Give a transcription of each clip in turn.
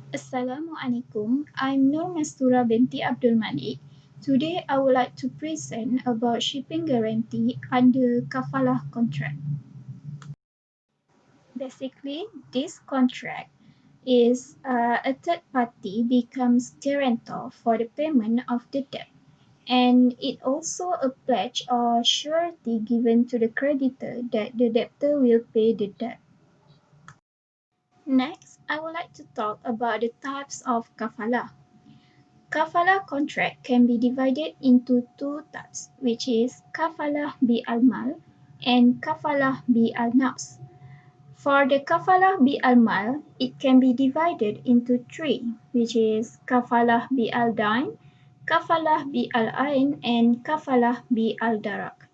Assalamualaikum, I'm Nur Mastura binti Abdul Malik. Today I would like to present about shipping guarantee under Kafalah Contract. Basically, this contract is a third party becomes guarantor for the payment of the debt, and it also a pledge or surety given to the creditor that the debtor will pay the debt. Next, I would like to talk about the types of kafalah. Kafalah contract can be divided into two types, which is kafalah bi'al-mal and kafalah bi'al-nafs. For the kafalah bi'al-mal, it can be divided into three, which is kafalah bi'al-dayn, kafalah bi'al-ain, and kafalah bi'al-darak.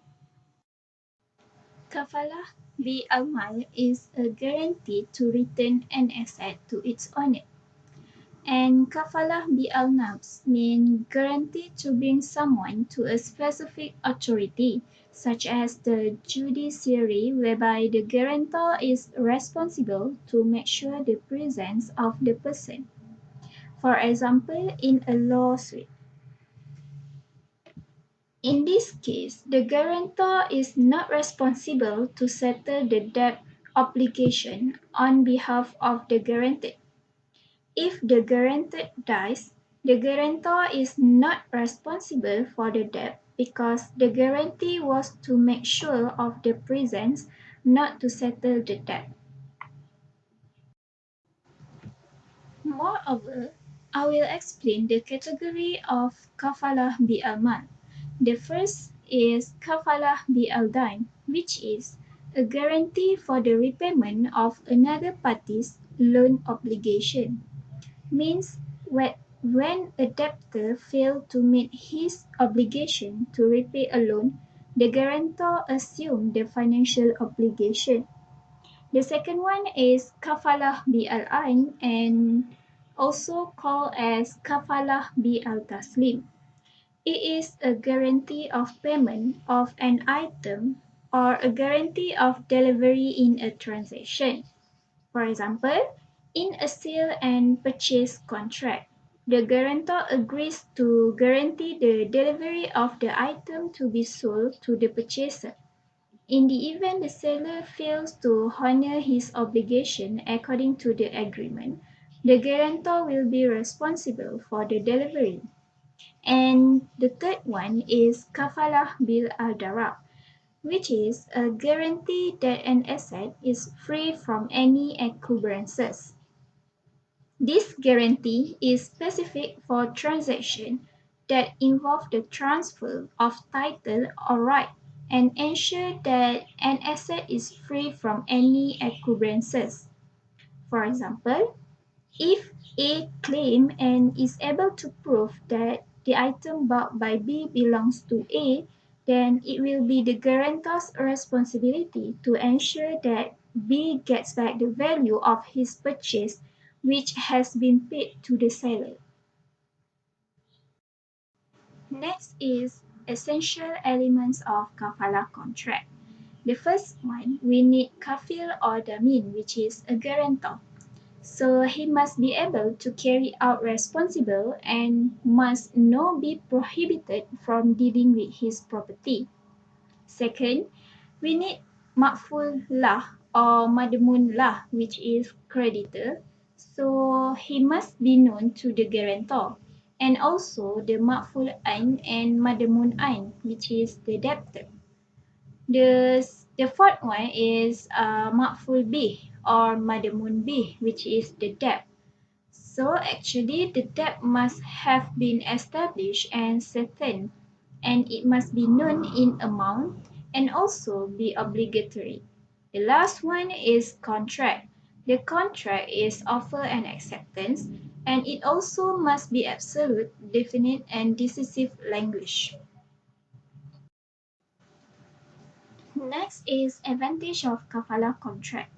Kafalah bi'al-mal is a guarantee to return an asset to its owner. And kafalah bi'al-nafs mean guarantee to bring someone to a specific authority, such as the judiciary, whereby the guarantor is responsible to make sure the presence of the person. For example, in a lawsuit. In this case, the guarantor is not responsible to settle the debt obligation on behalf of the guarantor. If the guarantor dies, the guarantor is not responsible for the debt because the guarantee was to make sure of the presence, not to settle the debt. Moreover, I will explain the category of kafalah bi'al-mal. The first is kafalah bi'al-dayn, which is a guarantee for the repayment of another party's loan obligation. Means when a debtor fails to meet his obligation to repay a loan, the guarantor assumes the financial obligation. The second one is kafalah bi'al-ain and also called as kafalah bi'al-taslim. It is a guarantee of payment of an item or a guarantee of delivery in a transaction. For example, in a sale and purchase contract, the guarantor agrees to guarantee the delivery of the item to be sold to the purchaser. In the event the seller fails to honor his obligation according to the agreement, the guarantor will be responsible for the delivery. And the third one is kafalah bil al-darar, which is a guarantee that an asset is free from any encumbrances. This guarantee is specific for transactions that involve the transfer of title or right and ensure that an asset is free from any encumbrances. For example, if A claims and is able to prove that the item bought by B belongs to A, then it will be the guarantor's responsibility to ensure that B gets back the value of his purchase, which has been paid to the seller. Next is essential elements of Kafalah contract. The first one, we need kafil or damin, which is a guarantor. So he must be able to carry out responsible and must not be prohibited from dealing with his property. Second, we need ma'ful lah or madmun lah, which is creditor. So he must be known to the guarantor, and also the ma'ful ain and madmun ain, which is the debtor. The fourth one is ma'ful bih or madmun bih, which is the debt. So actually the debt must have been established and certain, and it must be known in amount and also be obligatory. The last one is contract. The contract is offer and acceptance, and it also must be absolute, definite, and decisive language. Next is advantage of kafalah contract.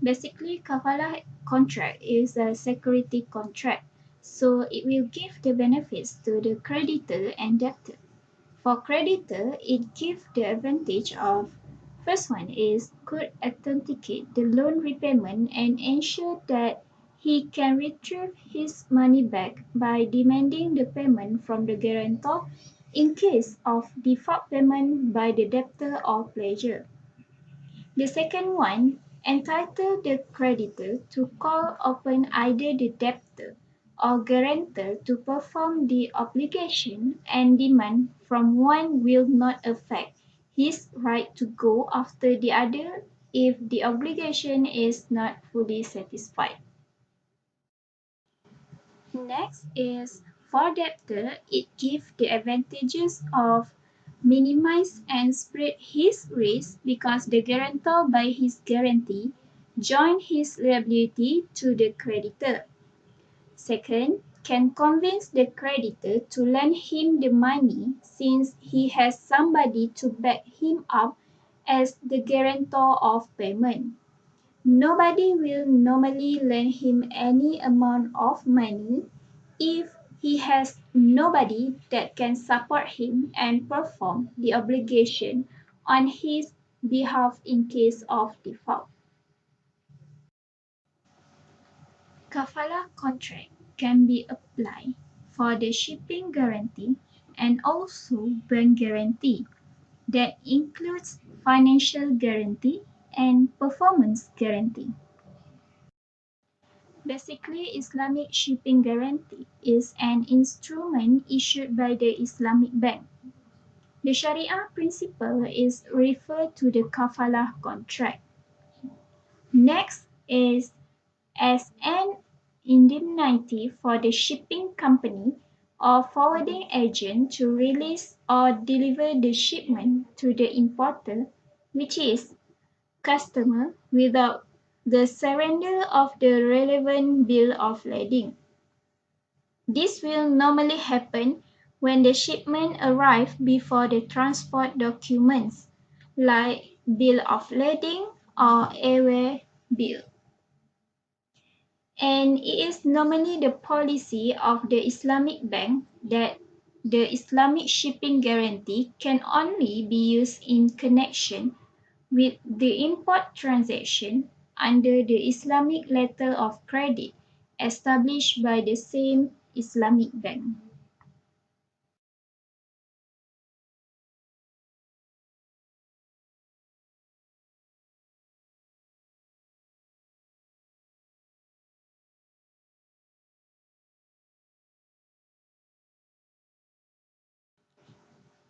Basically, kafalah contract is a security contract, so it will give the benefits to the creditor and debtor. For creditor, it gives the advantage of first one is could authenticate the loan repayment and ensure that he can retrieve his money back by demanding the payment from the guarantor in case of default payment by the debtor or pledgor. The second one entitles the creditor to call upon either the debtor or guarantor to perform the obligation, and demand from one will not affect his right to go after the other if the obligation is not fully satisfied. Next is for debtor, it gives the advantages of minimize and spread his risk because the guarantor by his guarantee join his liability to the creditor. Second, can convince the creditor to lend him the money since he has somebody to back him up as the guarantor of payment. Nobody will normally lend him any amount of money if he has nobody that can support him and perform the obligation on his behalf in case of default. Kafalah contract can be applied for the shipping guarantee and also bank guarantee that includes financial guarantee and performance guarantee. Basically, Islamic shipping guarantee is an instrument issued by the Islamic bank. The Sharia principle is referred to the Kafalah Contract. Next is as an indemnity for the shipping company or forwarding agent to release or deliver the shipment to the importer, which is customer, without the surrender of the relevant bill of lading. This will normally happen when the shipment arrives before the transport documents like bill of lading or airway bill. And it is normally the policy of the Islamic bank that the Islamic shipping guarantee can only be used in connection with the import transaction under the Islamic letter of credit established by the same Islamic bank.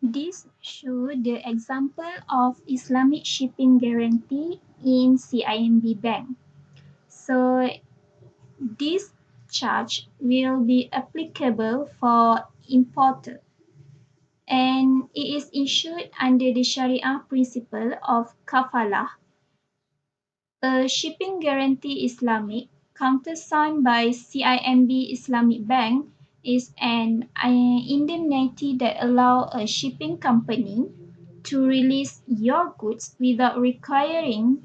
This shows the example of Islamic shipping guarantee in CIMB Bank. So this charge will be applicable for importer, and it is issued under the Sharia principle of kafalah. A shipping guarantee Islamic, countersigned by CIMB Islamic Bank, is an indemnity that allows a shipping company to release your goods without requiring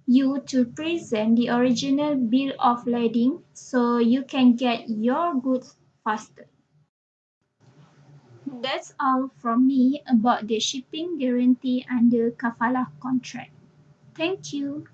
you to present the original bill of lading so you can get your goods faster. That's all from me about the shipping guarantee under Kafalah contract. Thank you.